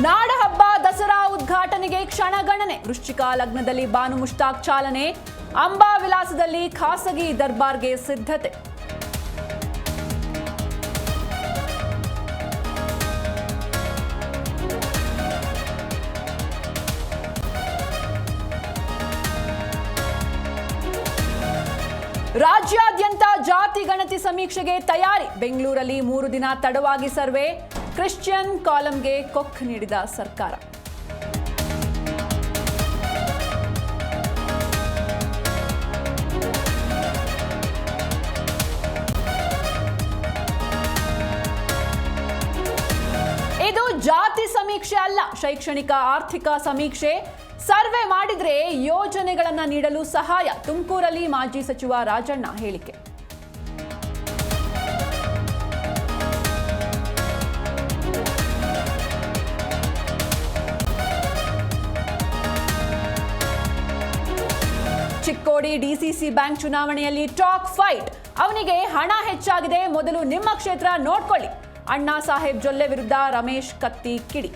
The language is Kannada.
ನಾಡಹಬ್ಬ ದಸರಾ ಉದ್ಘಾಟನೆಗೆ ಕ್ಷಣಗಣನೆ. ವೃಶ್ಚಿಕ ಲಗ್ನದಲ್ಲಿ ಬಾನು ಮುಷ್ತಾಕ್ ಚಾಲನೆ. ಅಂಬಾ ವಿಲಾಸದಲ್ಲಿ ಖಾಸಗಿ ದರ್ಬಾರ್ಗೆ ಸಿದ್ಧತೆ. ರಾಜ್ಯಾದ್ಯಂತ ಜಾತಿ ಗಣತಿ ಸಮೀಕ್ಷೆಗೆ ತಯಾರಿ. ಬೆಂಗಳೂರಲ್ಲಿ 3 ದಿನ ತಡವಾಗಿ ಸರ್ವೆ. ಕ್ರಿಶ್ಚಿಯನ್ ಕಾಲಂಗೆ ಕೊಕ್ ನೀಡಿದ ಸರ್ಕಾರ. ಇದು ಜಾತಿ ಸಮೀಕ್ಷೆ ಅಲ್ಲ, ಶೈಕ್ಷಣಿಕ ಆರ್ಥಿಕ ಸಮೀಕ್ಷೆ. ಸರ್ವೆ ಮಾಡಿದ್ರೆ ಯೋಜನೆಗಳನ್ನು ನೀಡಲು ಸಹಾಯ. ತುಮಕೂರಲ್ಲಿ ಮಾಜಿ ಸಚಿವ ರಾಜಣ್ಣ ಹೇಳಿಕೆ. ಚಿಕ್ಕೋಡಿ ಡಿಸಿಸಿ ಬ್ಯಾಂಕ್ ಚುನಾವಣೆಯಲ್ಲಿ ಟಾಕ್ ಫೈಟ್. ಅವನಿಗೆ ಹಣ ಹೆಚ್ಚಾಗಿದೆ, ಮೊದಲು ನಿಮ್ಮ ಕ್ಷೇತ್ರ ನೋಡ್ಕೊಳ್ಳಿ. ಅಣ್ಣಾ ಸಾಹೇಬ್ ಜೊಲ್ಲೆ ವಿರುದ್ಧ ರಮೇಶ್ ಕತ್ತಿ ಕಿಡಿ.